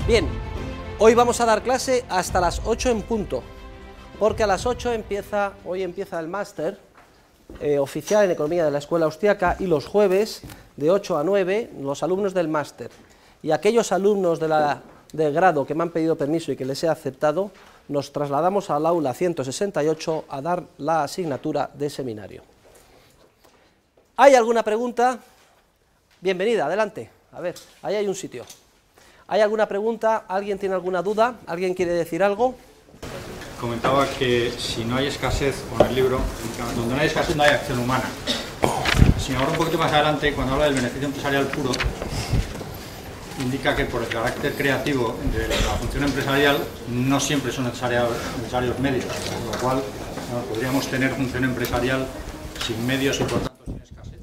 Bien, hoy vamos a dar clase hasta las 8 en punto, porque a las 8 hoy empieza el máster oficial en Economía de la Escuela Austriaca, y los jueves de 8 a 9 los alumnos del máster y aquellos alumnos del grado que me han pedido permiso y que les he aceptado, nos trasladamos al aula 168 a dar la asignatura de seminario. ¿Hay alguna pregunta? Bienvenida, adelante. A ver, ahí hay un sitio. ¿Hay alguna pregunta? ¿Alguien tiene alguna duda? ¿Alguien quiere decir algo? Comentaba que si no hay escasez, con el libro, donde no hay escasez no hay acción humana. Si ahora un poquito más adelante, cuando habla del beneficio empresarial puro, indica que por el carácter creativo de la función empresarial no siempre son necesarios medios, con lo cual podríamos tener función empresarial sin medios y por tanto sin escasez.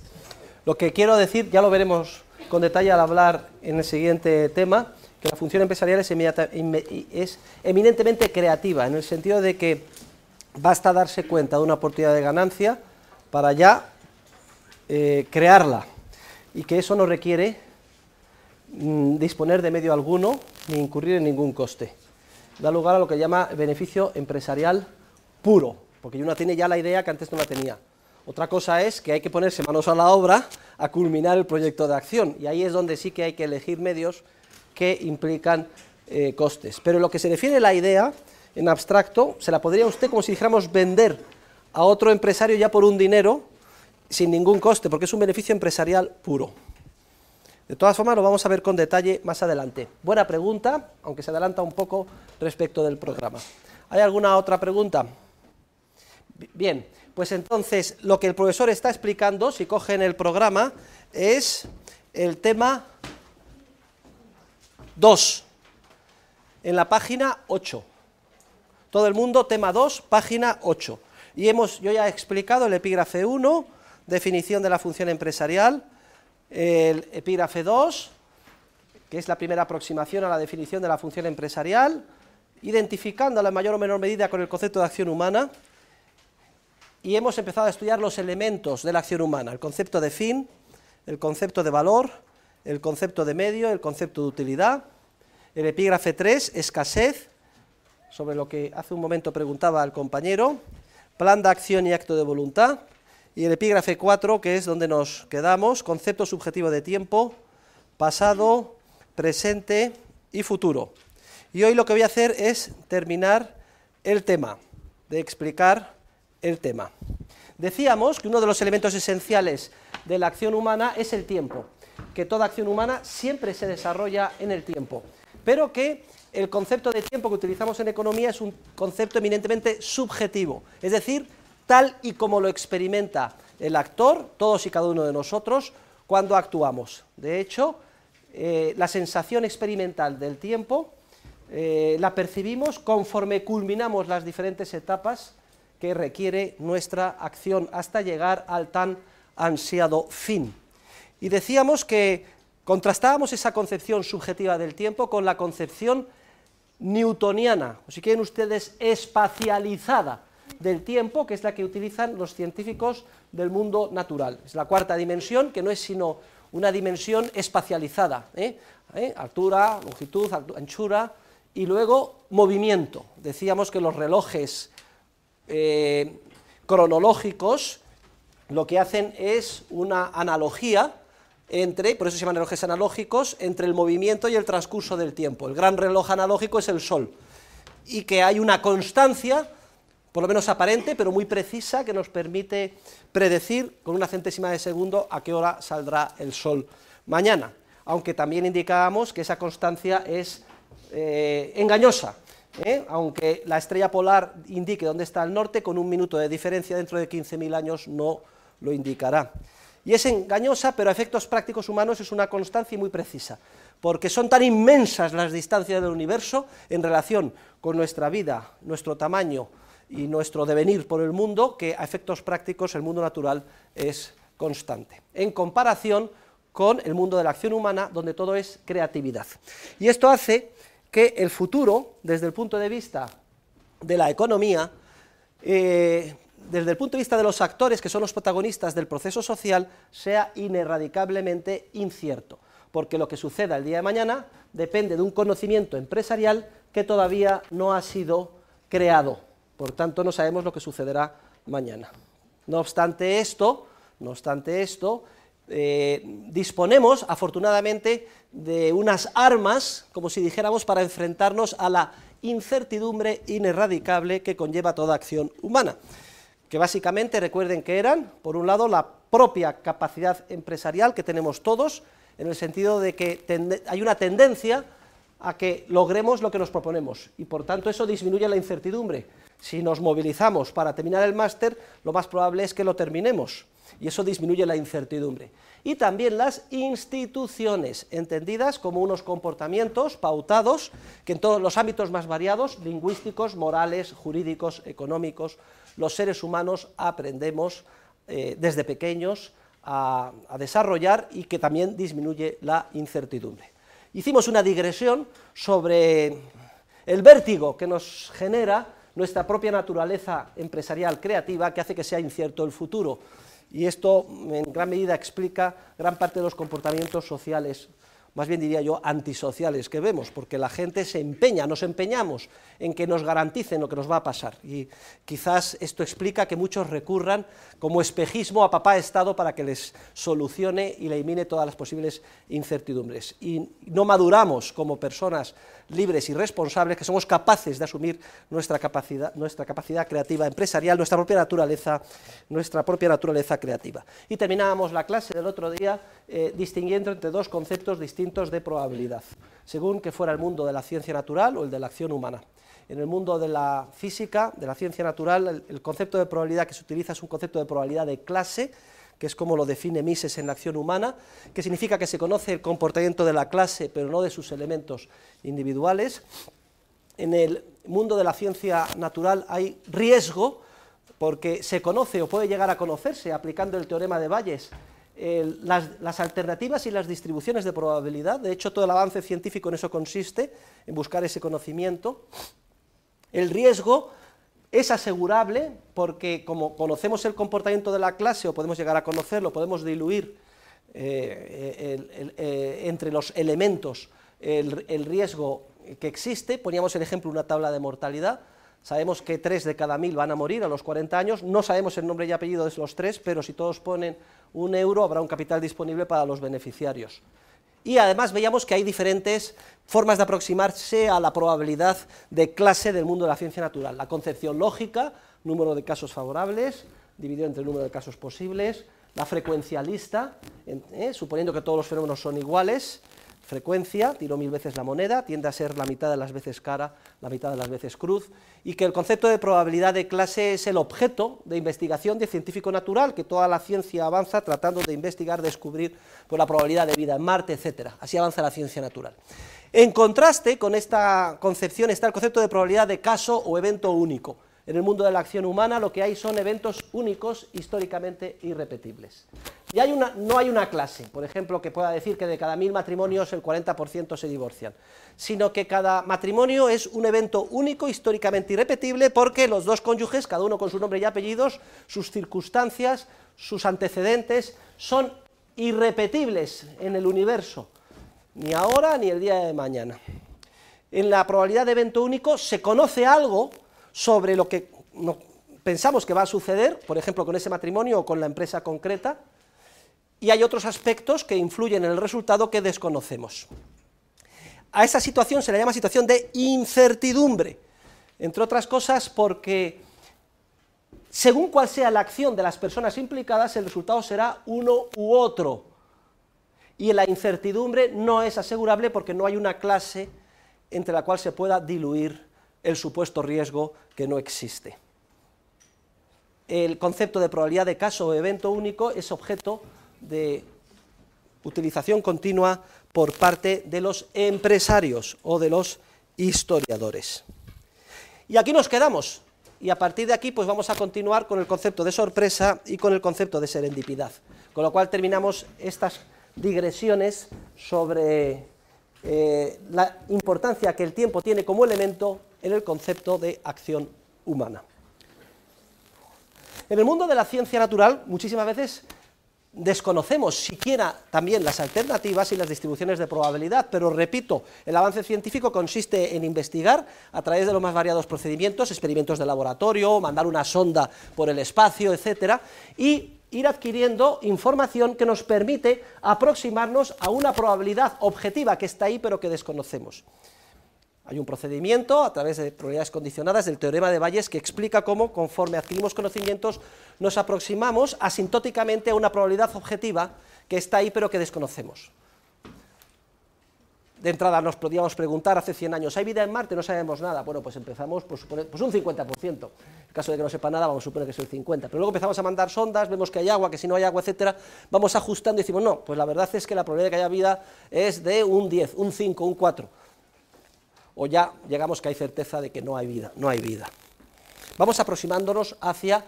Lo que quiero decir, ya lo veremos con detalle al hablar en el siguiente tema, que la función empresarial es eminentemente creativa, en el sentido de que basta darse cuenta de una oportunidad de ganancia para ya crearla, y que eso no requiere disponer de medio alguno ni incurrir en ningún coste. Da lugar a lo que llama beneficio empresarial puro, porque uno tiene ya la idea que antes no la tenía. Otra cosa es que hay que ponerse manos a la obra a culminar el proyecto de acción, y ahí es donde sí que hay que elegir medios que implican costes. Pero en lo que se refiere a la idea, en abstracto, se la podría usted, como si dijéramos, vender a otro empresario ya por un dinero, sin ningún coste, porque es un beneficio empresarial puro. De todas formas, lo vamos a ver con detalle más adelante. Buena pregunta, aunque se adelanta un poco respecto del programa. ¿Hay alguna otra pregunta? Bien, pues entonces, lo que el profesor está explicando, si cogen el programa, es el tema 2, en la página 8. Todo el mundo, tema 2, página 8. Y yo ya he explicado el epígrafe 1, definición de la función empresarial, el epígrafe 2, que es la primera aproximación a la definición de la función empresarial, identificándola en mayor o menor medida con el concepto de acción humana, y hemos empezado a estudiar los elementos de la acción humana, el concepto de fin, el concepto de valor, el concepto de medio, el concepto de utilidad. El epígrafe 3, escasez, sobre lo que hace un momento preguntaba el compañero, plan de acción y acto de voluntad. Y el epígrafe 4, que es donde nos quedamos, concepto subjetivo de tiempo, pasado, presente y futuro. Y hoy lo que voy a hacer es terminar el tema, de explicar el tema. Decíamos que uno de los elementos esenciales de la acción humana es el tiempo, que toda acción humana siempre se desarrolla en el tiempo, pero que el concepto de tiempo que utilizamos en economía es un concepto eminentemente subjetivo, es decir, tal y como lo experimenta el actor, todos y cada uno de nosotros, cuando actuamos. De hecho, la sensación experimental del tiempo la percibimos conforme culminamos las diferentes etapas que requiere nuestra acción hasta llegar al tan ansiado fin. Y decíamos que contrastábamos esa concepción subjetiva del tiempo con la concepción newtoniana, o si quieren ustedes, espacializada del tiempo, que es la que utilizan los científicos del mundo natural. Es la cuarta dimensión, que no es sino una dimensión espacializada, altura, longitud, anchura, y luego movimiento. Decíamos que los relojes cronológicos lo que hacen es una analogía entre, por eso se llaman relojes analógicos, entre el movimiento y el transcurso del tiempo. El gran reloj analógico es el Sol, y que hay una constancia, por lo menos aparente, pero muy precisa, que nos permite predecir con una centésima de segundo a qué hora saldrá el Sol mañana, aunque también indicábamos que esa constancia es engañosa, aunque la estrella polar indique dónde está el norte, con un minuto de diferencia dentro de 15.000 años no lo indicará. Y es engañosa, pero a efectos prácticos humanos es una constancia muy precisa, porque son tan inmensas las distancias del universo en relación con nuestra vida, nuestro tamaño y nuestro devenir por el mundo, que a efectos prácticos el mundo natural es constante, en comparación con el mundo de la acción humana, donde todo es creatividad. Y esto hace que el futuro, desde el punto de vista de la economía, desde el punto de vista de los actores, que son los protagonistas del proceso social, sea inerradicablemente incierto. porque lo que suceda el día de mañana depende de un conocimiento empresarial que todavía no ha sido creado, por tanto no sabemos lo que sucederá mañana. No obstante esto, disponemos afortunadamente de unas armas, como si dijéramos, para enfrentarnos a la incertidumbre ineradicable que conlleva toda acción humana, que básicamente recuerden que eran, por un lado, la propia capacidad empresarial que tenemos todos, en el sentido de que hay una tendencia a que logremos lo que nos proponemos, y por tanto eso disminuye la incertidumbre. Si nos movilizamos para terminar el máster, lo más probable es que lo terminemos, y eso disminuye la incertidumbre. Y también las instituciones, entendidas como unos comportamientos pautados que en todos los ámbitos más variados, lingüísticos, morales, jurídicos, económicos, los seres humanos aprendemos desde pequeños a desarrollar, y que también disminuye la incertidumbre. Hicimos una digresión sobre el vértigo que nos genera nuestra propia naturaleza empresarial creativa, que hace que sea incierto el futuro, y esto en gran medida explica gran parte de los comportamientos sociales, más bien diría yo antisociales, que vemos, porque la gente se empeña, nos empeñamos en que nos garanticen lo que nos va a pasar, y quizás esto explica que muchos recurran como espejismo a papá Estado para que les solucione y elimine todas las posibles incertidumbres, y no maduramos como personas libres y responsables, que somos capaces de asumir nuestra capacidad creativa empresarial, nuestra propia naturaleza creativa. Y terminábamos la clase del otro día distinguiendo entre dos conceptos distintos de probabilidad, según que fuera el mundo de la ciencia natural o el de la acción humana. En el mundo de la física, de la ciencia natural, el concepto de probabilidad que se utiliza es un concepto de probabilidad de clase, que es como lo define Mises en la acción humana, que significa que se conoce el comportamiento de la clase, pero no de sus elementos individuales. En el mundo de la ciencia natural hay riesgo, porque se conoce o puede llegar a conocerse, aplicando el teorema de Bayes, las alternativas y las distribuciones de probabilidad. De hecho, todo el avance científico en eso consiste, en buscar ese conocimiento. El riesgo es asegurable porque, como conocemos el comportamiento de la clase, o podemos llegar a conocerlo, podemos diluir entre los elementos el riesgo que existe. Poníamos el ejemplo de una tabla de mortalidad. Sabemos que 3 de cada 1000 van a morir a los 40 años, no sabemos el nombre y apellido de los 3, pero si todos ponen 1 euro, habrá un capital disponible para los beneficiarios. Y además veíamos que hay diferentes formas de aproximarse a la probabilidad de clase del mundo de la ciencia natural. La concepción lógica, número de casos favorables, dividido entre el número de casos posibles; la frecuencialista, suponiendo que todos los fenómenos son iguales; frecuencia, tiro 1000 veces la moneda, tiende a ser la mitad de las veces cara, la mitad de las veces cruz, y que el concepto de probabilidad de clase es el objeto de investigación de científico natural, que toda la ciencia avanza tratando de investigar, descubrir pues, la probabilidad de vida en Marte, etcétera. Así avanza la ciencia natural. En contraste con esta concepción está el concepto de probabilidad de caso o evento único. En el mundo de la acción humana lo que hay son eventos únicos, históricamente irrepetibles. Y no hay una clase, por ejemplo, que pueda decir que de cada 1000 matrimonios el 40% se divorcian, sino que cada matrimonio es un evento único, históricamente irrepetible, porque los dos cónyuges, cada uno con su nombre y apellidos, sus circunstancias, sus antecedentes, son irrepetibles en el universo, ni ahora ni el día de mañana. En la probabilidad de evento único se conoce algo sobre lo que pensamos que va a suceder, por ejemplo, con ese matrimonio o con la empresa concreta, y hay otros aspectos que influyen en el resultado que desconocemos. A esa situación se le llama situación de incertidumbre, entre otras cosas porque, según cuál sea la acción de las personas implicadas, el resultado será uno u otro, y la incertidumbre no es asegurable porque no hay una clase entre la cual se pueda diluir el supuesto riesgo que no existe. El concepto de probabilidad de caso o evento único es objeto de utilización continua por parte de los empresarios o de los historiadores. Y aquí nos quedamos, y a partir de aquí pues vamos a continuar con el concepto de sorpresa y con el concepto de serendipidad, con lo cual terminamos estas digresiones sobre la importancia que el tiempo tiene como elemento en el concepto de acción humana. En el mundo de la ciencia natural, muchísimas veces desconocemos siquiera también las alternativas y las distribuciones de probabilidad, pero repito, el avance científico consiste en investigar a través de los más variados procedimientos, experimentos de laboratorio, mandar una sonda por el espacio, etcétera, y ir adquiriendo información que nos permite aproximarnos a una probabilidad objetiva que está ahí pero que desconocemos. Hay un procedimiento a través de probabilidades condicionadas del teorema de Bayes que explica cómo, conforme adquirimos conocimientos, nos aproximamos asintóticamente a una probabilidad objetiva que está ahí pero que desconocemos. De entrada nos podíamos preguntar hace 100 años, ¿hay vida en Marte? No sabemos nada. Bueno, pues empezamos por suponer, pues un 50%. En el caso de que no sepa nada, vamos a suponer que es el 50%. Pero luego empezamos a mandar sondas, vemos que hay agua, que si no hay agua, etcétera, vamos ajustando y decimos, no, pues la verdad es que la probabilidad de que haya vida es de un 10, un 5, un 4. O ya llegamos que hay certeza de que no hay vida, no hay vida. Vamos aproximándonos hacia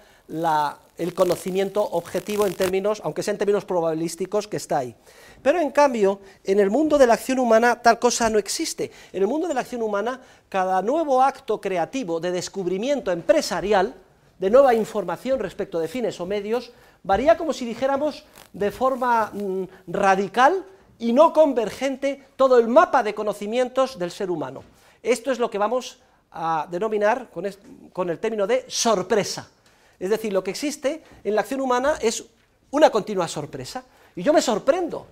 el conocimiento objetivo en términos, aunque sea en términos probabilísticos, que está ahí. Pero en cambio, en el mundo de la acción humana tal cosa no existe. En el mundo de la acción humana, cada nuevo acto creativo de descubrimiento empresarial, de nueva información respecto de fines o medios, varía, como si dijéramos, de forma radical y no convergente todo el mapa de conocimientos del ser humano. Esto es lo que vamos a denominar con el término de sorpresa. Es decir, lo que existe en la acción humana es una continua sorpresa. Y yo me sorprendo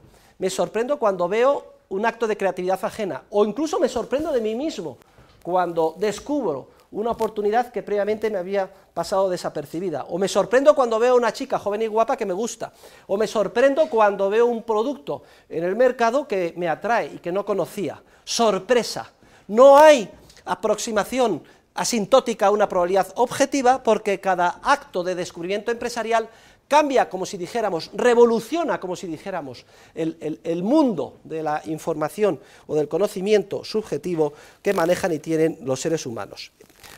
cuando veo un acto de creatividad ajena, o incluso me sorprendo de mí mismo cuando descubro una oportunidad que previamente me había pasado desapercibida, o me sorprendo cuando veo a una chica joven y guapa que me gusta, o me sorprendo cuando veo un producto en el mercado que me atrae y que no conocía. Sorpresa. No hay aproximación asintótica a una probabilidad objetiva porque cada acto de descubrimiento empresarial cambia, como si dijéramos, revoluciona, como si dijéramos, el mundo de la información o del conocimiento subjetivo que manejan y tienen los seres humanos.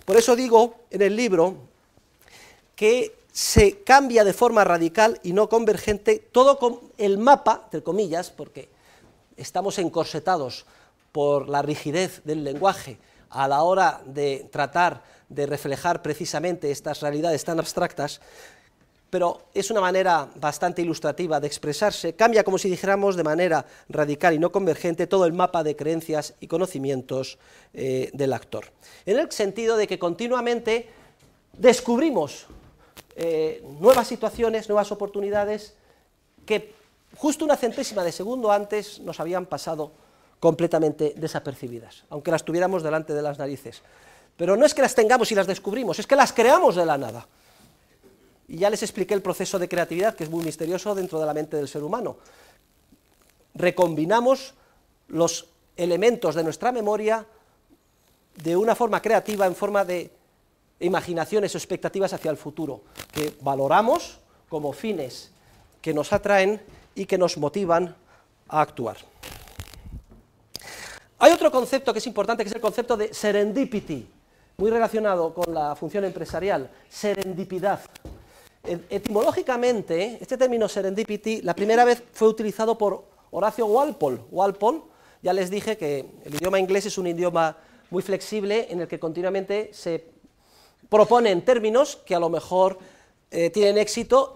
Por eso digo en el libro que se cambia de forma radical y no convergente todo con el mapa, entre comillas, porque estamos encorsetados por la rigidez del lenguaje a la hora de tratar de reflejar precisamente estas realidades tan abstractas, pero es una manera bastante ilustrativa de expresarse, cambia, como si dijéramos, de manera radical y no convergente todo el mapa de creencias y conocimientos del actor, en el sentido de que continuamente descubrimos nuevas situaciones, nuevas oportunidades que justo una centésima de segundo antes nos habían pasado completamente desapercibidas, aunque las tuviéramos delante de las narices. Pero no es que las tengamos y las descubrimos, es que las creamos de la nada. Y ya les expliqué el proceso de creatividad, que es muy misterioso dentro de la mente del ser humano. Recombinamos los elementos de nuestra memoria de una forma creativa, en forma de imaginaciones o expectativas hacia el futuro, que valoramos como fines que nos atraen y que nos motivan a actuar. Hay otro concepto que es importante, que es el concepto de serendipity, muy relacionado con la función empresarial, serendipidad. Etimológicamente, este término serendipity, la primera vez fue utilizado por Horacio Walpole. Walpole, ya les dije que el idioma inglés es un idioma muy flexible en el que continuamente se proponen términos que a lo mejor tienen éxito,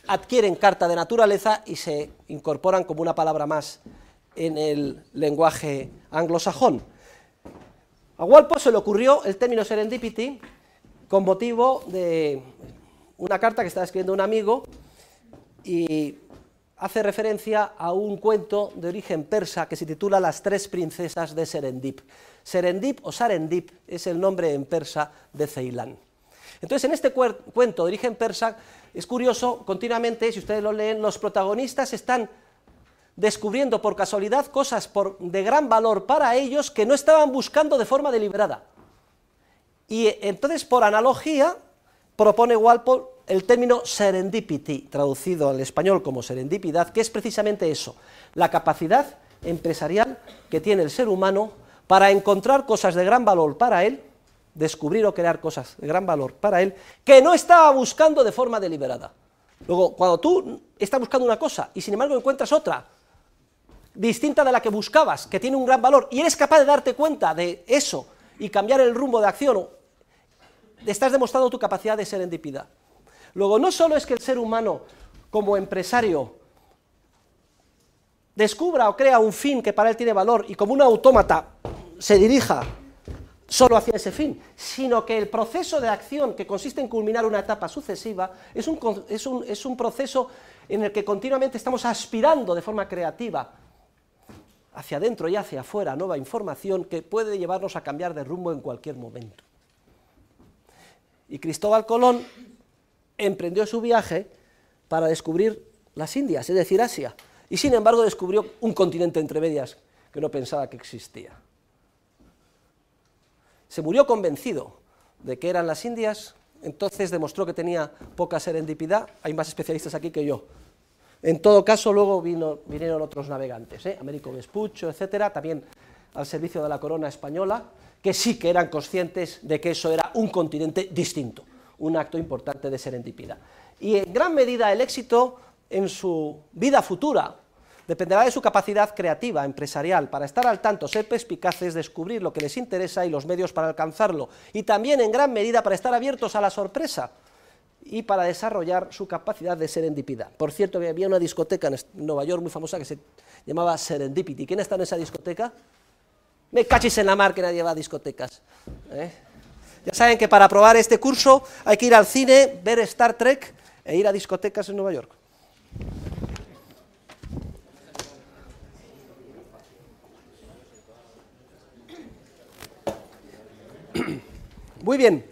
adquieren carta de naturaleza y se incorporan como una palabra más en el lenguaje anglosajón. A Walpole se le ocurrió el término serendipity con motivo de una carta que estaba escribiendo un amigo y hace referencia a un cuento de origen persa que se titula Las tres princesas de Serendip. Serendip o Sarendip es el nombre en persa de Ceilán. Entonces, en este cuento de origen persa es curioso, continuamente, si ustedes lo leen, los protagonistas están descubriendo por casualidad cosas de gran valor para ellos que no estaban buscando de forma deliberada. Y entonces, por analogía, propone Walpole el término serendipity, traducido al español como serendipidad, que es precisamente eso, la capacidad empresarial que tiene el ser humano para encontrar cosas de gran valor para él, descubrir o crear cosas de gran valor para él, que no estaba buscando de forma deliberada. Luego, cuando tú estás buscando una cosa y sin embargo encuentras otra, distinta de la que buscabas, que tiene un gran valor, y eres capaz de darte cuenta de eso y cambiar el rumbo de acción, estás demostrando tu capacidad de serendipidad. Luego, no solo es que el ser humano como empresario, descubra o crea un fin que para él tiene valor y como un autómata se dirija solo hacia ese fin, sino que el proceso de acción que consiste en culminar una etapa sucesiva es un proceso en el que continuamente estamos aspirando de forma creativa hacia adentro y hacia afuera a nueva información que puede llevarnos a cambiar de rumbo en cualquier momento. Y Cristóbal Colón emprendió su viaje para descubrir las Indias, es decir, Asia, y sin embargo descubrió un continente entre medias que no pensaba que existía. Se murió convencido de que eran las Indias, entonces demostró que tenía poca serendipidad, hay más especialistas aquí que yo. En todo caso, luego vinieron otros navegantes, Américo Vespuccio, etcétera, también al servicio de la corona española, que sí que eran conscientes de que eso era un continente distinto, un acto importante de serendipidad. Y en gran medida el éxito en su vida futura dependerá de su capacidad creativa, empresarial, para estar al tanto, ser perspicaces, descubrir lo que les interesa y los medios para alcanzarlo, y también en gran medida para estar abiertos a la sorpresa y para desarrollar su capacidad de serendipidad. Por cierto, que había una discoteca en Nueva York muy famosa que se llamaba Serendipity. ¿Quién está en esa discoteca? Me cachis en la mar que nadie va a discotecas. Ya saben que para aprobar este curso hay que ir al cine, ver Star Trek e ir a discotecas en Nueva York. Muy bien.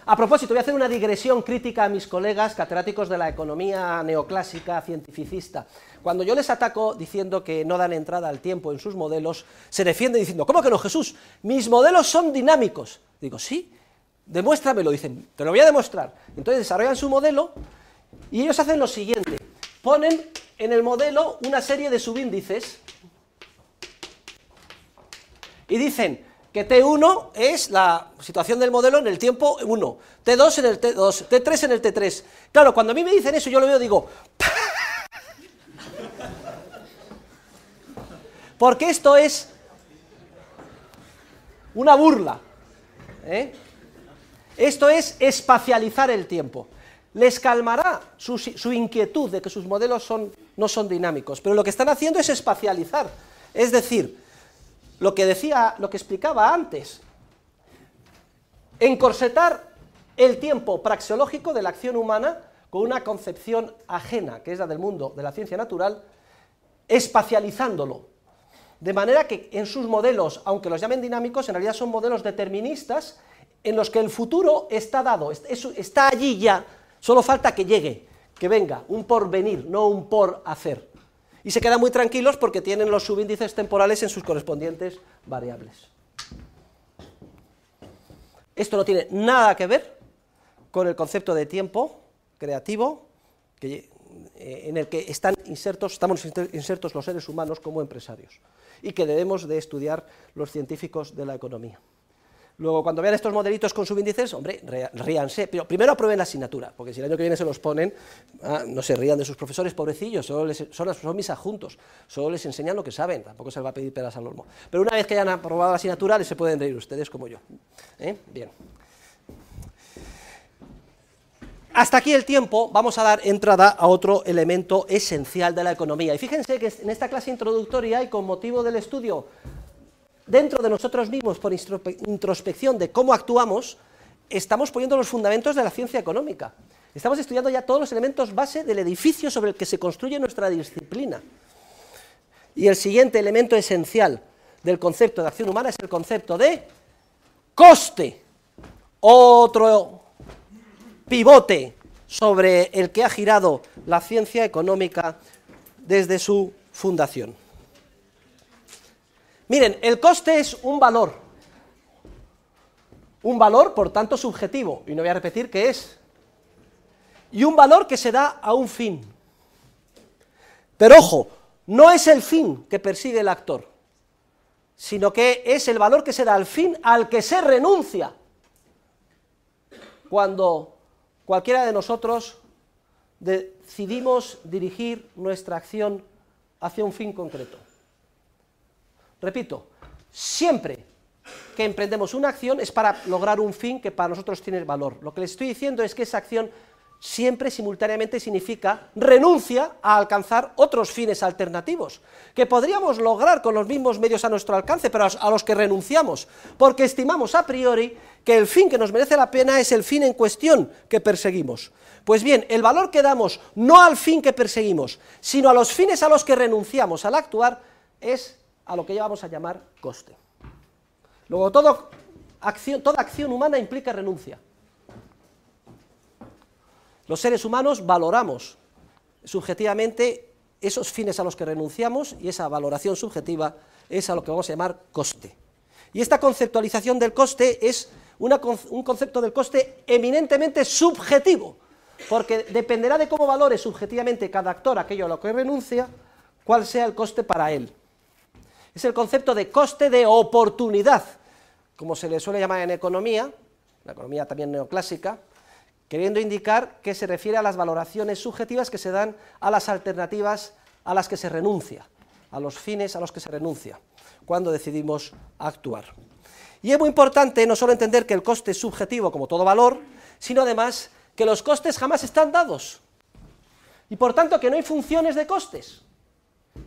A propósito, voy a hacer una digresión crítica a mis colegas catedráticos de la economía neoclásica cientificista. Cuando yo les ataco diciendo que no dan entrada al tiempo en sus modelos, se defienden diciendo, ¿cómo que no, Jesús? Mis modelos son dinámicos. Digo, sí, demuéstramelo. Dicen, te lo voy a demostrar. Entonces desarrollan su modelo y ellos hacen lo siguiente. Ponen en el modelo una serie de subíndices y dicen que T1 es la situación del modelo en el tiempo 1, T2 en el T2, T3 en el T3. Claro, cuando a mí me dicen eso, yo lo veo y digo, porque esto es una burla, Esto es espacializar el tiempo. Les calmará su inquietud de que sus modelos no son dinámicos, pero lo que están haciendo es espacializar, es decir, lo que explicaba antes, encorsetar el tiempo praxeológico de la acción humana con una concepción ajena, que es la del mundo de la ciencia natural, espacializándolo, de manera que en sus modelos, aunque los llamen dinámicos, en realidad son modelos deterministas en los que el futuro está dado, está allí ya, solo falta que llegue, que venga, un porvenir, no un por hacer. Y se quedan muy tranquilos porque tienen los subíndices temporales en sus correspondientes variables. Esto no tiene nada que ver con el concepto de tiempo creativo en el que estamos insertos los seres humanos como empresarios y que debemos de estudiar los científicos de la economía. Luego, cuando vean estos modelitos con subíndices, hombre, ríanse, pero primero aprueben la asignatura, porque si el año que viene se los ponen, no se rían de sus profesores, pobrecillos, son mis adjuntos, solo les enseñan lo que saben, tampoco se les va a pedir peras al olmo. Pero una vez que hayan aprobado la asignatura, les se pueden reír ustedes como yo. Bien. Hasta aquí el tiempo, vamos a dar entrada a otro elemento esencial de la economía. Y fíjense que en esta clase introductoria y con motivo del estudio dentro de nosotros mismos, por introspección de cómo actuamos, estamos poniendo los fundamentos de la ciencia económica. Estamos estudiando ya todos los elementos base del edificio sobre el que se construye nuestra disciplina. Y el siguiente elemento esencial del concepto de acción humana es el concepto de coste, otro pivote sobre el que ha girado la ciencia económica desde su fundación. Miren, el coste es un valor, por tanto, subjetivo, y no voy a repetir qué es, y un valor que se da a un fin. Pero ojo, no es el fin que persigue el actor, sino que es el valor que se da al fin al que se renuncia cuando cualquiera de nosotros decidimos dirigir nuestra acción hacia un fin concreto. Repito, siempre que emprendemos una acción es para lograr un fin que para nosotros tiene valor. Lo que les estoy diciendo es que esa acción siempre simultáneamente significa renuncia a alcanzar otros fines alternativos, que podríamos lograr con los mismos medios a nuestro alcance, pero a los que renunciamos, porque estimamos a priori que el fin que nos merece la pena es el fin en cuestión que perseguimos. Pues bien, el valor que damos no al fin que perseguimos, sino a los fines a los que renunciamos al actuar, es a lo que ya vamos a llamar coste. Luego, toda acción humana implica renuncia. Los seres humanos valoramos subjetivamente esos fines a los que renunciamos, y esa valoración subjetiva es a lo que vamos a llamar coste. Y esta conceptualización del coste es un concepto del coste eminentemente subjetivo, porque dependerá de cómo valore subjetivamente cada actor aquello a lo que renuncia, cuál sea el coste para él. Es el concepto de coste de oportunidad, como se le suele llamar en economía, la economía también neoclásica, queriendo indicar que se refiere a las valoraciones subjetivas que se dan a las alternativas a las que se renuncia, a los fines a los que se renuncia, cuando decidimos actuar. Y es muy importante no solo entender que el coste es subjetivo como todo valor, sino además que los costes jamás están dados, y por tanto que no hay funciones de costes,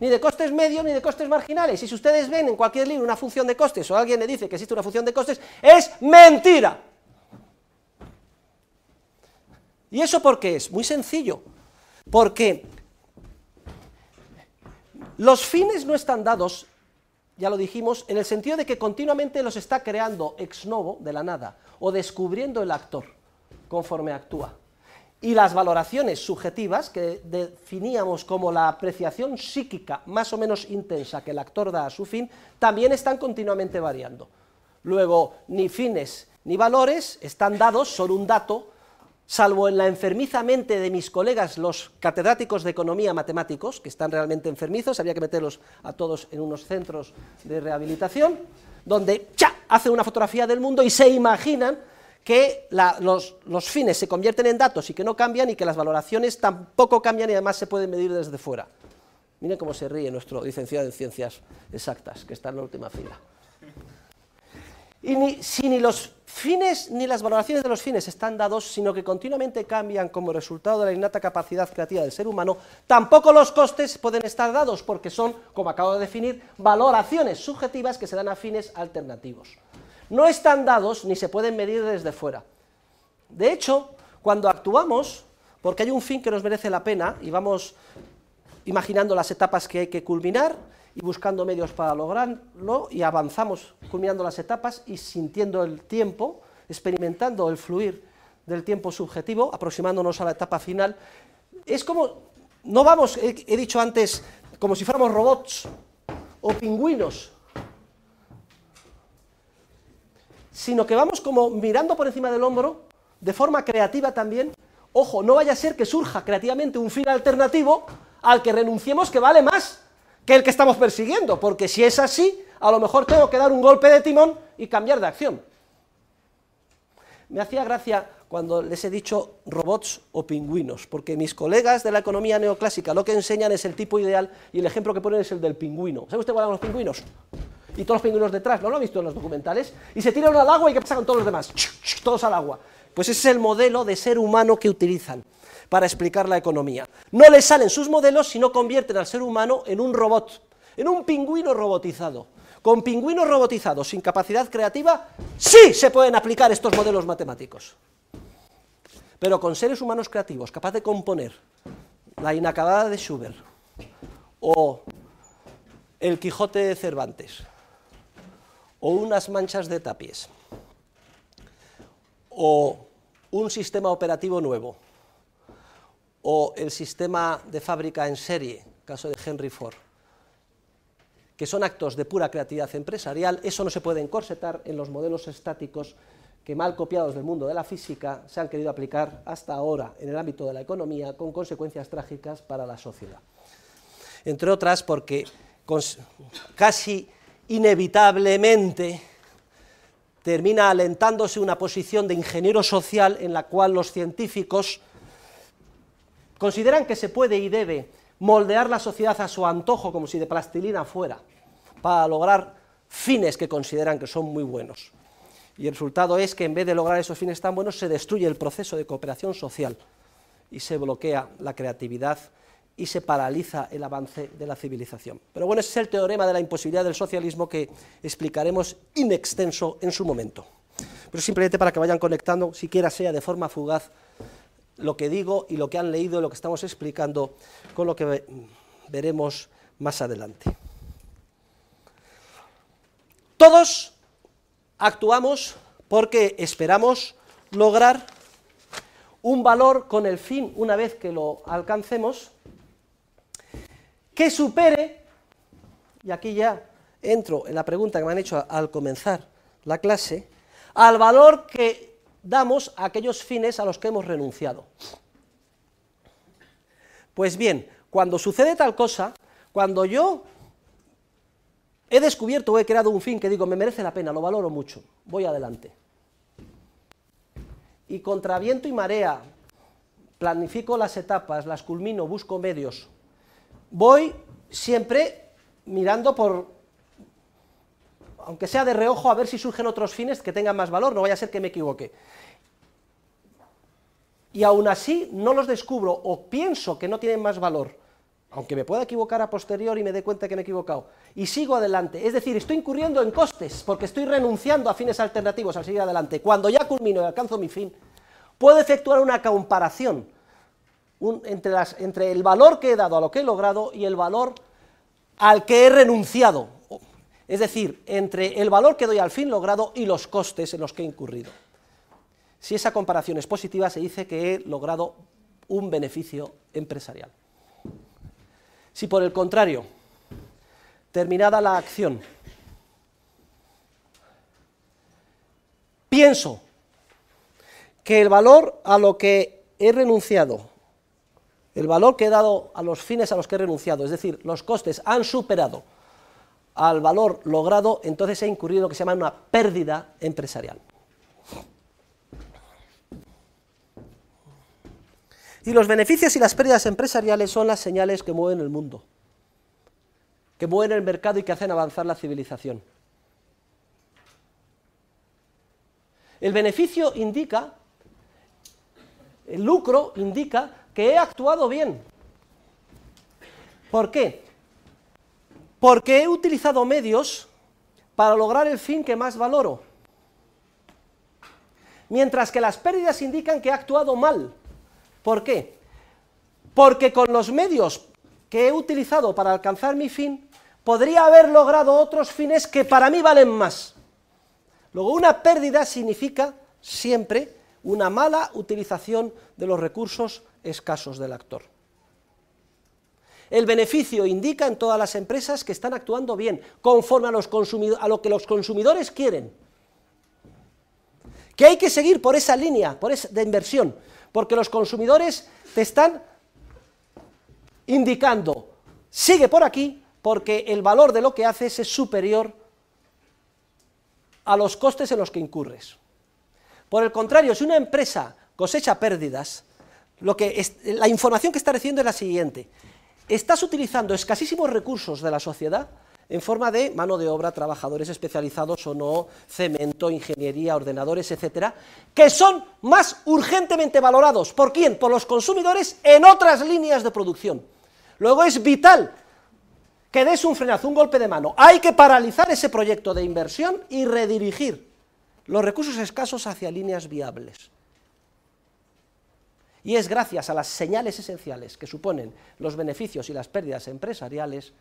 ni de costes medios ni de costes marginales, y si ustedes ven en cualquier libro una función de costes, o alguien le dice que existe una función de costes, es mentira. ¿Y eso por qué es? Muy sencillo, porque los fines no están dados, ya lo dijimos, en el sentido de que continuamente los está creando ex novo, de la nada, o descubriendo el actor, conforme actúa. Y las valoraciones subjetivas, que definíamos como la apreciación psíquica más o menos intensa que el actor da a su fin, también están continuamente variando. Luego, ni fines ni valores están dados, son un dato, salvo en la enfermiza mente de mis colegas, los catedráticos de economía matemáticos, que están realmente enfermizos, habría que meterlos a todos en unos centros de rehabilitación, donde hacen una fotografía del mundo y se imaginan que los fines se convierten en datos y que no cambian, y que las valoraciones tampoco cambian y además se pueden medir desde fuera. Miren cómo se ríe nuestro licenciado en Ciencias Exactas, que está en la última fila. Y si ni los fines ni las valoraciones de los fines están dados, sino que continuamente cambian como resultado de la innata capacidad creativa del ser humano, tampoco los costes pueden estar dados, porque son, como acabo de definir, valoraciones subjetivas que se dan a fines alternativos. No están dados ni se pueden medir desde fuera. De hecho, cuando actuamos, porque hay un fin que nos merece la pena, y vamos imaginando las etapas que hay que culminar, y buscando medios para lograrlo, y avanzamos culminando las etapas y sintiendo el tiempo, experimentando el fluir del tiempo subjetivo, aproximándonos a la etapa final. Es como, no vamos, he dicho antes, como si fuéramos robots o pingüinos, sino que vamos como mirando por encima del hombro, de forma creativa también. Ojo, no vaya a ser que surja creativamente un fin alternativo al que renunciemos, que vale más que el que estamos persiguiendo, porque si es así, a lo mejor tengo que dar un golpe de timón y cambiar de acción. Me hacía gracia cuando les he dicho robots o pingüinos, porque mis colegas de la economía neoclásica lo que enseñan es el tipo ideal, y el ejemplo que ponen es el del pingüino. ¿Sabe usted cuáles son los pingüinos? Y todos los pingüinos detrás, ¿no lo ha visto en los documentales? Y se tiran al agua, y ¿qué pasa con todos los demás? Todos al agua. Pues ese es el modelo de ser humano que utilizan para explicar la economía. No les salen sus modelos si no convierten al ser humano en un robot, en un pingüino robotizado. Con pingüinos robotizados sin capacidad creativa, sí se pueden aplicar estos modelos matemáticos. Pero con seres humanos creativos, capaces de componer la inacabada de Schubert, o el Quijote de Cervantes, o unas manchas de Tapies, o un sistema operativo nuevo, o el sistema de fábrica en serie, caso de Henry Ford, que son actos de pura creatividad empresarial, eso no se puede encorsetar en los modelos estáticos que, mal copiados del mundo de la física, se han querido aplicar hasta ahora en el ámbito de la economía, con consecuencias trágicas para la sociedad. Entre otras porque casi inevitablemente termina alentándose una posición de ingeniero social en la cual los científicos consideran que se puede y debe moldear la sociedad a su antojo, como si de plastilina fuera, para lograr fines que consideran que son muy buenos. Y el resultado es que en vez de lograr esos fines tan buenos, se destruye el proceso de cooperación social y se bloquea la creatividad y se paraliza el avance de la civilización. Pero bueno, ese es el teorema de la imposibilidad del socialismo que explicaremos in extenso en su momento. Pero simplemente para que vayan conectando, siquiera sea de forma fugaz, lo que digo y lo que han leído, lo que estamos explicando, con lo que veremos más adelante. Todos actuamos porque esperamos lograr un valor con el fin, una vez que lo alcancemos, que supere, y aquí ya entro en la pregunta que me han hecho al comenzar la clase, al valor que damos a aquellos fines a los que hemos renunciado. Pues bien, cuando sucede tal cosa, cuando yo he descubierto o he creado un fin que digo, me merece la pena, lo valoro mucho, voy adelante. Y contra viento y marea, planifico las etapas, las culmino, busco medios. Voy siempre mirando por, aunque sea de reojo, a ver si surgen otros fines que tengan más valor, no vaya a ser que me equivoque. Y aún así no los descubro o pienso que no tienen más valor, aunque me pueda equivocar a posteriori y me dé cuenta que me he equivocado, y sigo adelante, es decir, estoy incurriendo en costes, porque estoy renunciando a fines alternativos al seguir adelante. Cuando ya culmino y alcanzo mi fin, puedo efectuar una comparación entre el valor que he dado a lo que he logrado y el valor al que he renunciado, es decir, entre el valor que doy al fin logrado y los costes en los que he incurrido. Si esa comparación es positiva, se dice que he logrado un beneficio empresarial. Si por el contrario, terminada la acción, pienso que el valor a lo que he renunciado, el valor que he dado a los fines a los que he renunciado, es decir, los costes han superado al valor logrado, entonces he incurrido en lo que se llama una pérdida empresarial. Y los beneficios y las pérdidas empresariales son las señales que mueven el mundo, que mueven el mercado y que hacen avanzar la civilización. El beneficio indica, el lucro indica que he actuado bien. ¿Por qué? Porque he utilizado medios para lograr el fin que más valoro. Mientras que las pérdidas indican que he actuado mal. ¿Por qué? Porque con los medios que he utilizado para alcanzar mi fin, podría haber logrado otros fines que para mí valen más. Luego, una pérdida significa siempre una mala utilización de los recursos escasos del actor. El beneficio indica en todas las empresas que están actuando bien, conforme a lo que los consumidores quieren. Que hay que seguir por esa línea de inversión, porque los consumidores te están indicando, sigue por aquí, porque el valor de lo que haces es superior a los costes en los que incurres. Por el contrario, si una empresa cosecha pérdidas, la información que está recibiendo es la siguiente: estás utilizando escasísimos recursos de la sociedad en forma de mano de obra, trabajadores especializados o no, cemento, ingeniería, ordenadores, etcétera, que son más urgentemente valorados. ¿Por quién? Por los consumidores en otras líneas de producción. Luego es vital que des un frenazo, un golpe de mano. Hay que paralizar ese proyecto de inversión y redirigir los recursos escasos hacia líneas viables. Y es gracias a las señales esenciales que suponen los beneficios y las pérdidas empresariales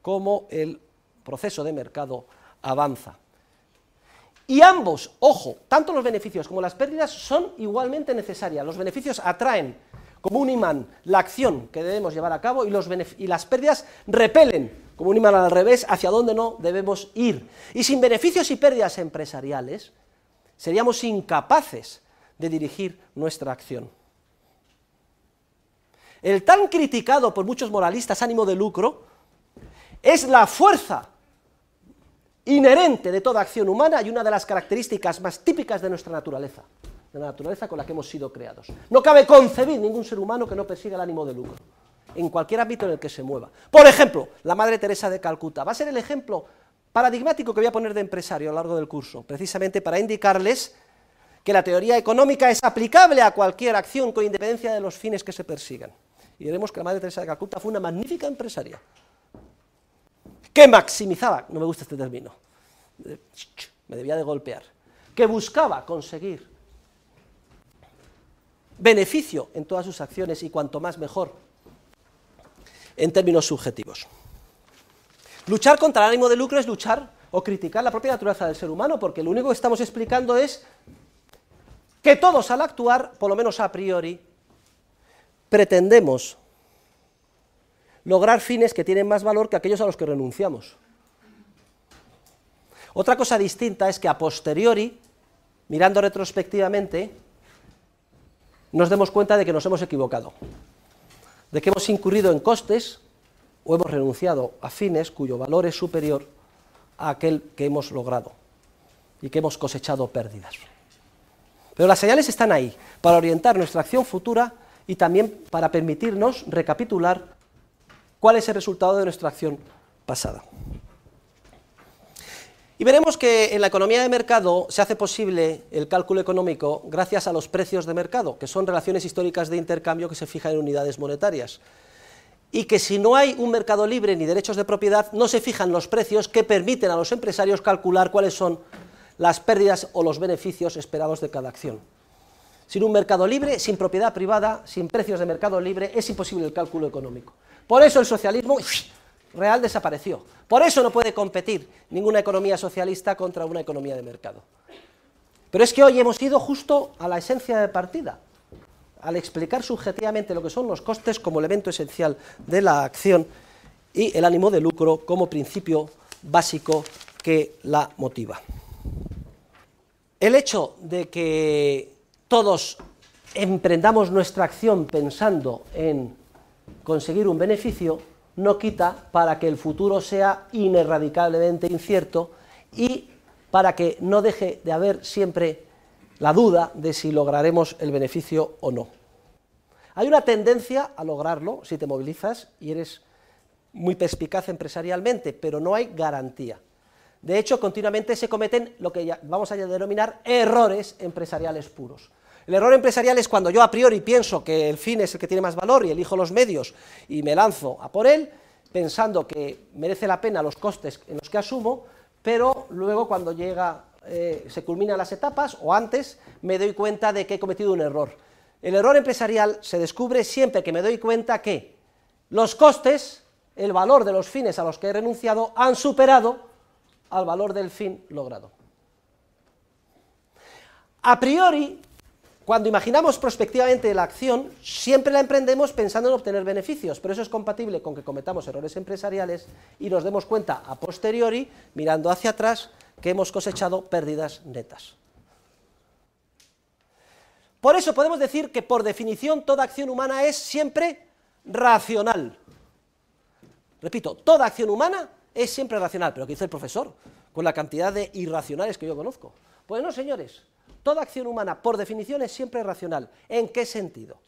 como el proceso de mercado avanza. Y ambos, ojo, tanto los beneficios como las pérdidas son igualmente necesarias. Los beneficios atraen como un imán la acción que debemos llevar a cabo y las pérdidas repelen como un imán al revés hacia donde no debemos ir. Y sin beneficios y pérdidas empresariales seríamos incapaces de dirigir nuestra acción. El tan criticado por muchos moralistas ánimo de lucro es la fuerza inherente de toda acción humana y una de las características más típicas de nuestra naturaleza, de la naturaleza con la que hemos sido creados. No cabe concebir ningún ser humano que no persiga el ánimo de lucro, en cualquier ámbito en el que se mueva. Por ejemplo, la Madre Teresa de Calcuta va a ser el ejemplo paradigmático que voy a poner de empresario a lo largo del curso, precisamente para indicarles que la teoría económica es aplicable a cualquier acción con independencia de los fines que se persigan. Y veremos que la Madre Teresa de Calcuta fue una magnífica empresaria, que maximizaba, no me gusta este término, me debía de golpear, que buscaba conseguir beneficio en todas sus acciones y cuanto más mejor, en términos subjetivos. Luchar contra el ánimo de lucro es luchar o criticar la propia naturaleza del ser humano, porque lo único que estamos explicando es que todos al actuar, por lo menos a priori, pretendemos lograr fines que tienen más valor que aquellos a los que renunciamos. Otra cosa distinta es que a posteriori, mirando retrospectivamente, nos demos cuenta de que nos hemos equivocado, de que hemos incurrido en costes o hemos renunciado a fines cuyo valor es superior a aquel que hemos logrado y que hemos cosechado pérdidas. Pero las señales están ahí, para orientar nuestra acción futura y también para permitirnos recapitular cuál es el resultado de nuestra acción pasada. Y veremos que en la economía de mercado se hace posible el cálculo económico gracias a los precios de mercado, que son relaciones históricas de intercambio que se fijan en unidades monetarias. Y que si no hay un mercado libre ni derechos de propiedad, no se fijan los precios que permiten a los empresarios calcular cuáles son las pérdidas o los beneficios esperados de cada acción. Sin un mercado libre, sin propiedad privada, sin precios de mercado libre, es imposible el cálculo económico. Por eso el socialismo real desapareció. Por eso no puede competir ninguna economía socialista contra una economía de mercado. Pero es que hoy hemos ido justo a la esencia de partida, al explicar subjetivamente lo que son los costes como elemento esencial de la acción y el ánimo de lucro como principio básico que la motiva. El hecho de que todos emprendamos nuestra acción pensando en conseguir un beneficio no quita para que el futuro sea ineradicablemente incierto y para que no deje de haber siempre la duda de si lograremos el beneficio o no. Hay una tendencia a lograrlo si te movilizas y eres muy perspicaz empresarialmente, pero no hay garantía. De hecho, continuamente se cometen lo que vamos a denominar errores empresariales puros. El error empresarial es cuando yo a priori pienso que el fin es el que tiene más valor y elijo los medios y me lanzo a por él, pensando que merece la pena los costes en los que asumo, pero luego cuando se culminan las etapas, o antes, me doy cuenta de que he cometido un error. El error empresarial se descubre siempre que me doy cuenta que los costes, el valor de los fines a los que he renunciado, han superado al valor del fin logrado. A priori, cuando imaginamos prospectivamente la acción, siempre la emprendemos pensando en obtener beneficios, pero eso es compatible con que cometamos errores empresariales y nos demos cuenta a posteriori, mirando hacia atrás, que hemos cosechado pérdidas netas. Por eso podemos decir que, por definición, toda acción humana es siempre racional. Repito, toda acción humana es siempre racional, pero ¿qué dice el profesor con la cantidad de irracionales que yo conozco? Pues no, señores, toda acción humana, por definición, es siempre racional. ¿En qué sentido?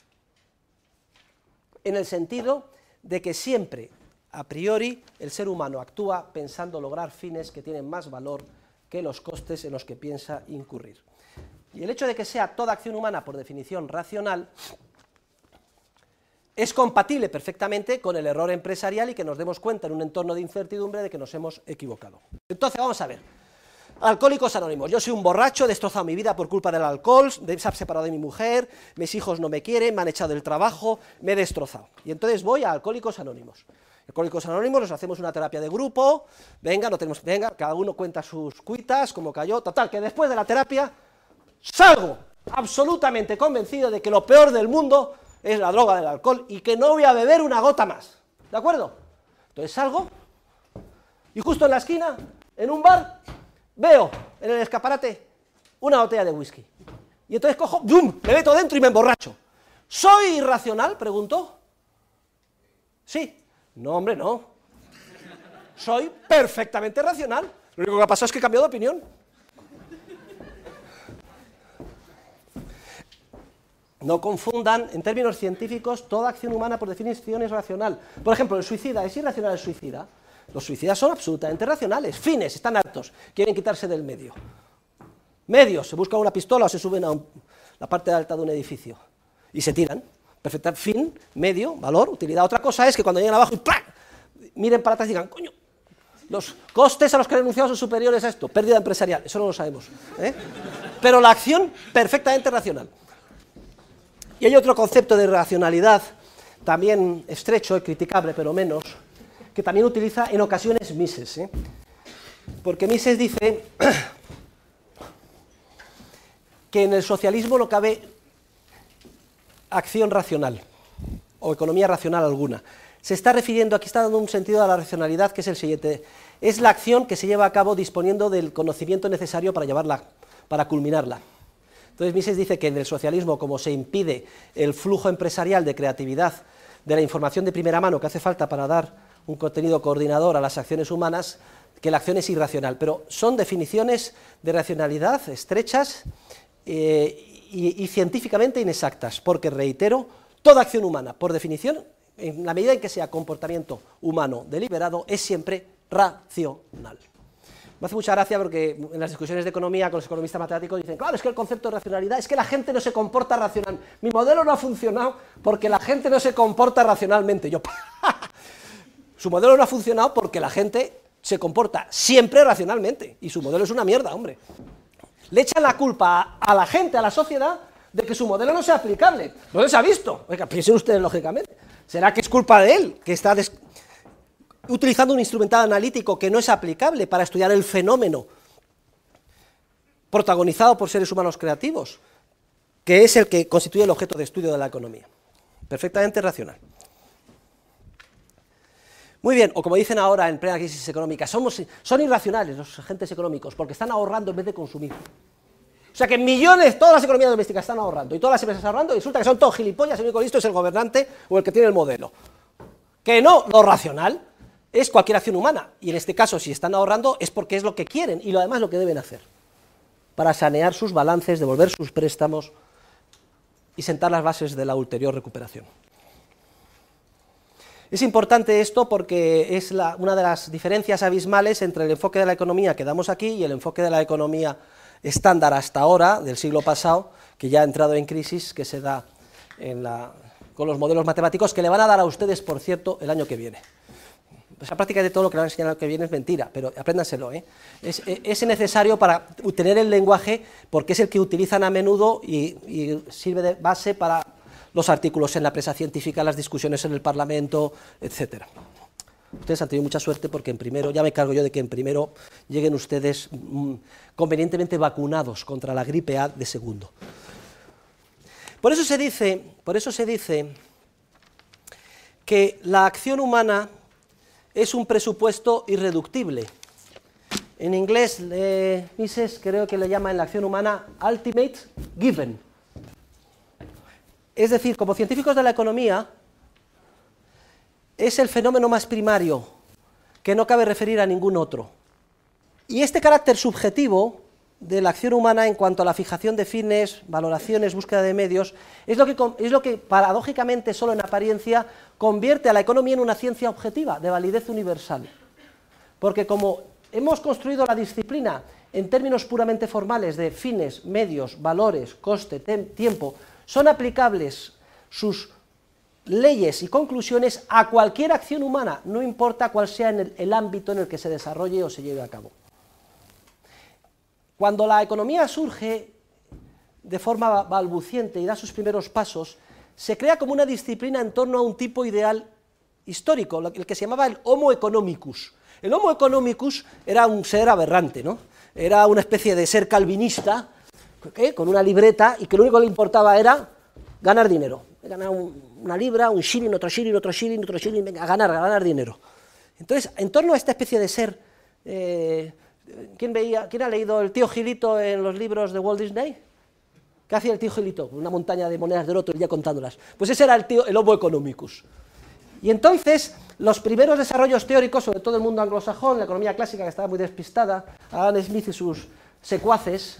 En el sentido de que siempre, a priori, el ser humano actúa pensando lograr fines que tienen más valor que los costes en los que piensa incurrir. Y el hecho de que sea toda acción humana, por definición, racional, es compatible perfectamente con el error empresarial y que nos demos cuenta en un entorno de incertidumbre de que nos hemos equivocado. Entonces, vamos a ver. Alcohólicos Anónimos. Yo soy un borracho, he destrozado mi vida por culpa del alcohol, se ha separado de mi mujer, mis hijos no me quieren, me han echado del trabajo, me he destrozado. Y entonces voy a Alcohólicos Anónimos. Alcohólicos Anónimos, nos hacemos una terapia de grupo, venga, cada uno cuenta sus cuitas, cómo cayó, total, que después de la terapia salgo absolutamente convencido de que lo peor del mundo es la droga del alcohol y que no voy a beber una gota más, ¿de acuerdo? Entonces salgo y justo en la esquina, en un bar, veo en el escaparate una botella de whisky. Y entonces cojo, ¡bum!, me meto dentro y me emborracho. ¿Soy irracional?, preguntó. Sí. No, hombre, no. Soy perfectamente racional. Lo único que ha pasado es que he cambiado de opinión. No confundan, en términos científicos, toda acción humana por definición es racional. Por ejemplo, el suicida, ¿es irracional el suicida? Los suicidas son absolutamente racionales, fines, están hartos, quieren quitarse del medio. Medios, se buscan una pistola o se suben a la parte alta de un edificio y se tiran. Perfecto, fin, medio, valor, utilidad. Otra cosa es que cuando lleguen abajo y ¡plac!, miren para atrás y digan, coño, los costes a los que he renunciado son superiores a esto, pérdida empresarial, eso no lo sabemos, ¿eh? Pero la acción, perfectamente racional. Y hay otro concepto de racionalidad, también estrecho y criticable, pero menos, que también utiliza en ocasiones Mises, ¿eh? Porque Mises dice que en el socialismo no cabe acción racional o economía racional alguna. Se está refiriendo, aquí está dando un sentido a la racionalidad, que es el siguiente: es la acción que se lleva a cabo disponiendo del conocimiento necesario para llevarla, para culminarla. Entonces Mises dice que en el socialismo, como se impide el flujo empresarial de creatividad, de la información de primera mano que hace falta para dar un contenido coordinador a las acciones humanas, que la acción es irracional. Pero son definiciones de racionalidad estrechas y científicamente inexactas, porque, reitero, toda acción humana, por definición, en la medida en que sea comportamiento humano deliberado, es siempre racional. Me hace mucha gracia porque en las discusiones de economía con los economistas matemáticos dicen, claro, es que el concepto de racionalidad es que la gente no se comporta racional. Mi modelo no ha funcionado porque la gente no se comporta racionalmente. Yo, su modelo no ha funcionado porque la gente se comporta siempre racionalmente y su modelo es una mierda, hombre. Le echan la culpa a la gente, a la sociedad, de que su modelo no sea aplicable. No se ha visto. Oiga, piensen ustedes lógicamente. ¿Será que es culpa de él, que está utilizando un instrumental analítico que no es aplicable para estudiar el fenómeno protagonizado por seres humanos creativos, que es el que constituye el objeto de estudio de la economía? Perfectamente racional. Muy bien, o como dicen ahora en plena crisis económica, son irracionales los agentes económicos porque están ahorrando en vez de consumir. O sea que millones, todas las economías domésticas están ahorrando y todas las empresas ahorrando y resulta que son todos gilipollas, el único listo es el gobernante o el que tiene el modelo. Que no, lo racional es cualquier acción humana y en este caso si están ahorrando es porque es lo que quieren y lo demás lo que deben hacer para sanear sus balances, devolver sus préstamos y sentar las bases de la ulterior recuperación. Es importante esto porque es una de las diferencias abismales entre el enfoque de la economía que damos aquí y el enfoque de la economía estándar hasta ahora, del siglo pasado, que ya ha entrado en crisis, que se da con los modelos matemáticos, que le van a dar a ustedes, por cierto, el año que viene. Pues la práctica de todo lo que le van a enseñar el año que viene es mentira, pero apréndanselo, ¿eh? Es necesario para tener el lenguaje, porque es el que utilizan a menudo y sirve de base para los artículos en la prensa científica, las discusiones en el Parlamento, etcétera. Ustedes han tenido mucha suerte porque en primero, ya me cargo yo de que en primero lleguen ustedes convenientemente vacunados contra la gripe A de segundo. Por eso se dice que la acción humana es un presupuesto irreductible. En inglés, Mises creo que le llama en la acción humana ultimate given. Es decir, como científicos de la economía, es el fenómeno más primario que no cabe referir a ningún otro. Y este carácter subjetivo de la acción humana en cuanto a la fijación de fines, valoraciones, búsqueda de medios, es lo que paradójicamente, solo en apariencia, convierte a la economía en una ciencia objetiva, de validez universal. Porque como hemos construido la disciplina en términos puramente formales de fines, medios, valores, coste, tiempo, son aplicables sus leyes y conclusiones a cualquier acción humana, no importa cuál sea el ámbito en el que se desarrolle o se lleve a cabo. Cuando la economía surge de forma balbuciente y da sus primeros pasos, se crea como una disciplina en torno a un tipo ideal histórico, el que se llamaba el Homo economicus. El Homo economicus era un ser aberrante, ¿no? Era una especie de ser calvinista, con una libreta, y que lo único que le importaba era ganar dinero. Ganar una libra, un shilling, otro shilling, otro shilling, otro shilling, venga, a ganar dinero. Entonces, en torno a esta especie de ser, ¿quién ha leído El tío Gilito en los libros de Walt Disney? ¿Qué hacía el tío Gilito? Una montaña de monedas de oro todo el día contándolas. Pues ese era el Homo economicus. Y entonces, los primeros desarrollos teóricos, sobre todo el mundo anglosajón, la economía clásica que estaba muy despistada, Adam Smith y sus secuaces,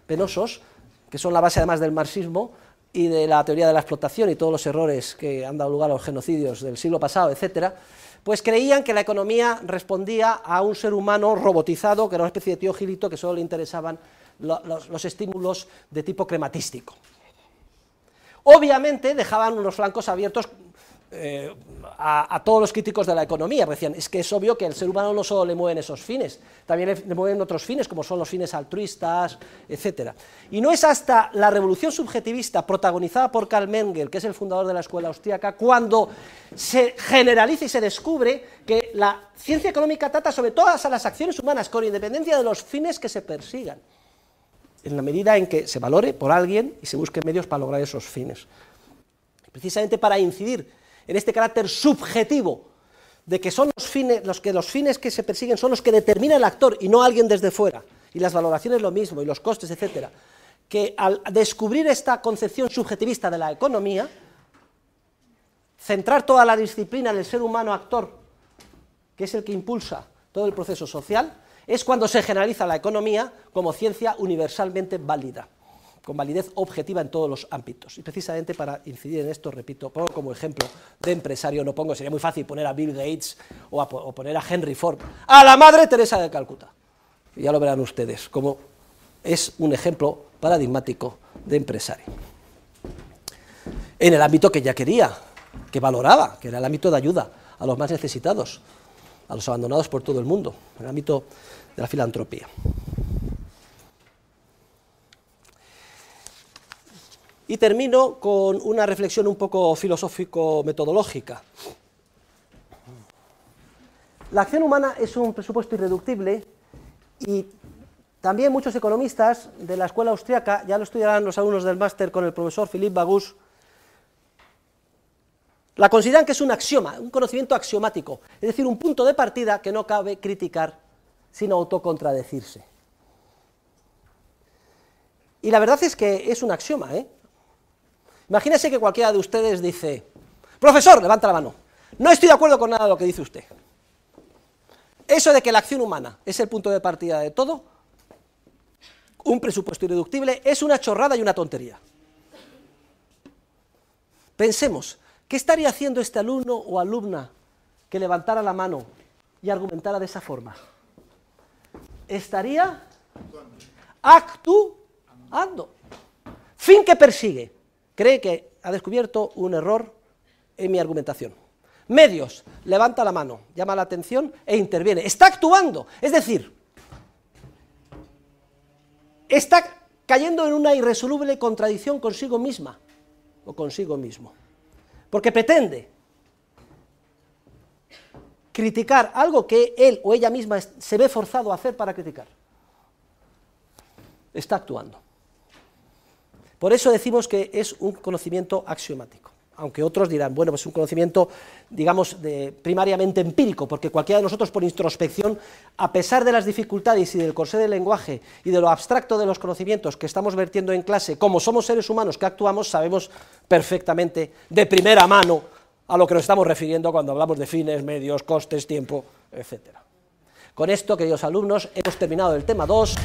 penosos, que son la base además del marxismo y de la teoría de la explotación y todos los errores que han dado lugar a los genocidios del siglo pasado, etcétera, pues creían que la economía respondía a un ser humano robotizado, que era una especie de tío Gilito que solo le interesaban los estímulos de tipo crematístico. Obviamente dejaban unos flancos abiertos a todos los críticos de la economía, decían, es que es obvio que al ser humano no solo le mueven esos fines, también le mueven otros fines, como son los fines altruistas, etc. Y no es hasta la revolución subjetivista protagonizada por Karl Menger, que es el fundador de la escuela austríaca, cuando se generaliza y se descubre que la ciencia económica trata sobre todas las acciones humanas, con independencia de los fines que se persigan, en la medida en que se valore por alguien y se busquen medios para lograr esos fines. Precisamente para incidir en este carácter subjetivo de que son los fines que se persiguen son los que determina el actor y no alguien desde fuera, y las valoraciones lo mismo, y los costes, etcétera, que al descubrir esta concepción subjetivista de la economía, centrar toda la disciplina en el ser humano actor, que es el que impulsa todo el proceso social, es cuando se generaliza la economía como ciencia universalmente válida, con validez objetiva en todos los ámbitos. Y precisamente para incidir en esto, repito, pongo como ejemplo de empresario, no pongo, sería muy fácil poner a Bill Gates o poner a Henry Ford, a la Madre Teresa de Calcuta. Y ya lo verán ustedes, como es un ejemplo paradigmático de empresario. En el ámbito que ella quería, que valoraba, que era el ámbito de ayuda a los más necesitados, a los abandonados por todo el mundo, en el ámbito de la filantropía. Y termino con una reflexión un poco filosófico-metodológica. La acción humana es un presupuesto irreductible y también muchos economistas de la escuela austríaca, ya lo estudiarán los alumnos del máster con el profesor Philippe Bagus, la consideran que es un axioma, un conocimiento axiomático, es decir, un punto de partida que no cabe criticar sino autocontradecirse. Y la verdad es que es un axioma, Imagínese que cualquiera de ustedes dice, profesor, levanta la mano, no estoy de acuerdo con nada de lo que dice usted. Eso de que la acción humana es el punto de partida de todo, un presupuesto irreductible, es una chorrada y una tontería. Pensemos, ¿qué estaría haciendo este alumno o alumna que levantara la mano y argumentara de esa forma? Estaría actuando. Fin que persigue. Cree que ha descubierto un error en mi argumentación. Medios, levanta la mano, llama la atención e interviene. Está actuando, es decir, está cayendo en una irresoluble contradicción consigo misma o consigo mismo, porque pretende criticar algo que él o ella misma se ve forzado a hacer para criticar. Está actuando. Por eso decimos que es un conocimiento axiomático, aunque otros dirán, bueno, pues es un conocimiento, digamos, primariamente empírico, porque cualquiera de nosotros por introspección, a pesar de las dificultades y del corsé del lenguaje y de lo abstracto de los conocimientos que estamos vertiendo en clase, como somos seres humanos que actuamos, sabemos perfectamente, de primera mano, a lo que nos estamos refiriendo cuando hablamos de fines, medios, costes, tiempo, etc. Con esto, queridos alumnos, hemos terminado el tema 2.